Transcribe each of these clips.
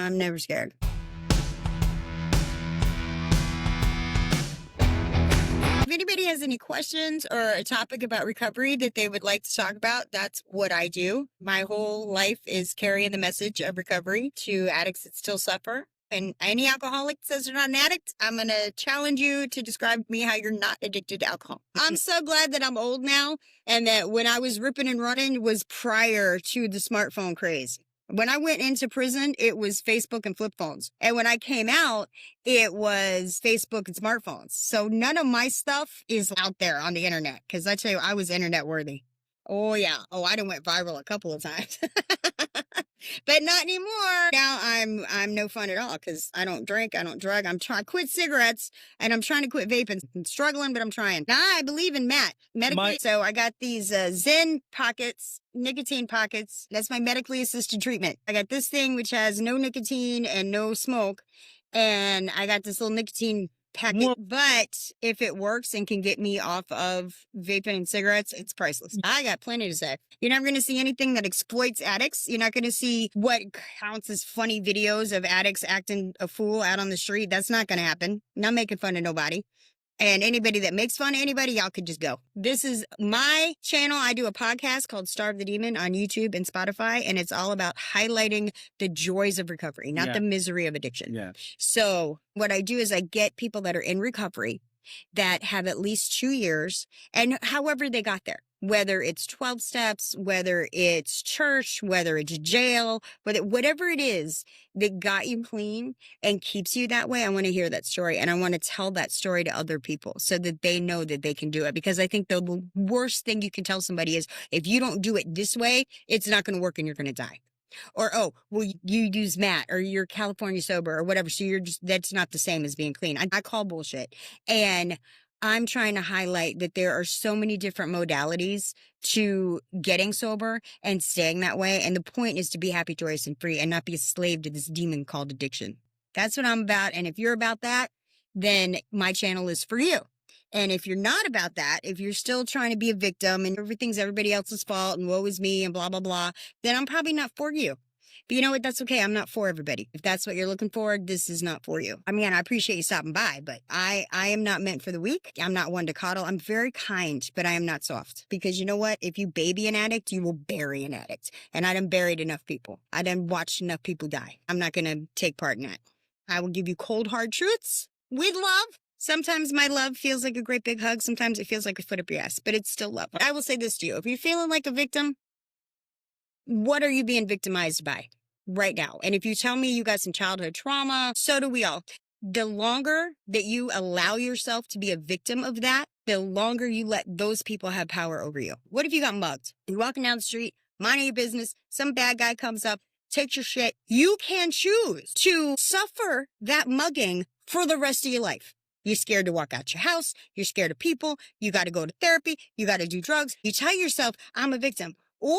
I'm never scared. If anybody has any questions or a topic about recovery that they would like to talk about, that's what I do. My whole life is carrying the message of recovery to addicts that still suffer. And any alcoholic says they're not an addict, I'm going to challenge you to describe to me how you're not addicted to alcohol. I'm so glad that I'm old now and that when I was ripping and running was prior to the smartphone craze. When I went into prison, it was Facebook and flip phones. And when I came out, it was Facebook and smartphones. So none of my stuff is out there on the internet. Because I tell you, I was internet worthy. Oh, yeah. Oh, I done went viral a couple of times. But not anymore. Now I'm no fun at all because I don't drink, I don't drug. I'm trying to quit cigarettes and I'm trying to quit vaping. I'm struggling, but I'm trying. Now I believe in medically. So I got these Zen pockets, nicotine pockets. That's my medically assisted treatment. I got this thing which has no nicotine and no smoke. And I got this little nicotine packet, but if it works and can get me off of vaping and cigarettes, it's priceless. I got plenty to say. You're not going to see anything that exploits addicts. You're not going to see what counts as funny videos of addicts acting a fool out on the street. That's not going to happen. Not making fun of nobody. And anybody that makes fun of anybody, y'all could just go. This is my channel. I do a podcast called Starve the Demon on YouTube and Spotify, and it's all about highlighting the joys of recovery, not the misery of addiction. Yeah. So what I do is I get people that are in recovery that have at least 2 years and however they got there. Whether it's 12 steps, whether it's church, whether it's jail, whatever it is that got you clean and keeps you that way, I want to hear that story. And I want to tell that story to other people so that they know that they can do it. Because I think the worst thing you can tell somebody is if you don't do it this way, it's not going to work and you're going to die. Or, oh, well, you use Matt or you're California sober or whatever. So that's not the same as being clean. I call bullshit. And I'm trying to highlight that there are so many different modalities to getting sober and staying that way. And the point is to be happy, joyous, and free and not be a slave to this demon called addiction. That's what I'm about. And if you're about that, then my channel is for you. And if you're not about that, if you're still trying to be a victim and everything's everybody else's fault and woe is me and blah, blah, blah, then I'm probably not for you. But you know what? That's okay. I'm not for everybody. If that's what you're looking for, this is not for you. I mean, I appreciate you stopping by, but I am not meant for the weak. I'm not one to coddle. I'm very kind, but I am not soft. Because you know what? If you baby an addict, you will bury an addict. And I done buried enough people. I done watched enough people die. I'm not going to take part in that. I will give you cold, hard truths with love. Sometimes my love feels like a great big hug. Sometimes it feels like a foot up your ass, but it's still love. I will say this to you. If you're feeling like a victim, what are you being victimized by right now? And if you tell me you got some childhood trauma, so do we all. The longer that you allow yourself to be a victim of that, the longer you let those people have power over you. What if you got mugged? You're walking down the street, minding your business, some bad guy comes up, takes your shit. You can choose to suffer that mugging for the rest of your life. You're scared to walk out your house. You're scared of people. You got to go to therapy. You got to do drugs. You tell yourself, I'm a victim. Or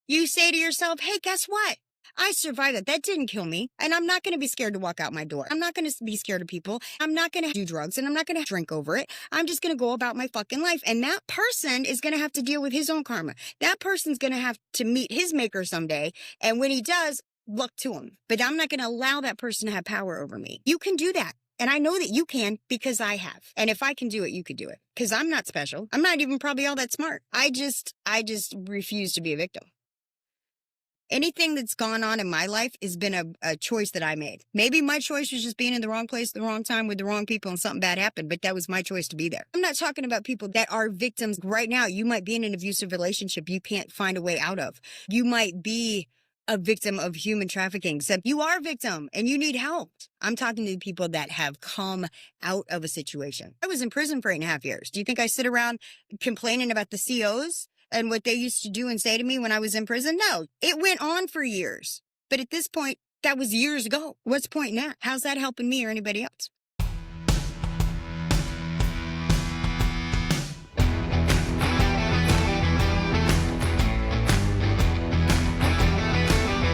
you say to yourself, hey, guess what? I survived it. That didn't kill me. And I'm not going to be scared to walk out my door. I'm not going to be scared of people. I'm not going to do drugs and I'm not going to drink over it. I'm just going to go about my fucking life. And that person is going to have to deal with his own karma. That person's going to have to meet his maker someday. And when he does, luck to him. But I'm not going to allow that person to have power over me. You can do that. And I know that you can because I have. And if I can do it, you could do it. Because I'm not special. I'm not even probably all that smart. I just refuse to be a victim. Anything that's gone on in my life has been a choice that I made. Maybe my choice was just being in the wrong place at the wrong time with the wrong people and something bad happened, but that was my choice to be there. I'm not talking about people that are victims right now. You might be in an abusive relationship you can't find a way out of. You might be a victim of human trafficking, except you are a victim and you need help. I'm talking to people that have come out of a situation. I was in prison for 8.5 years. Do you think I sit around complaining about the COs and what they used to do and say to me when I was in prison? No, it went on for years. But at this point, that was years ago. What's the point now? How's that helping me or anybody else?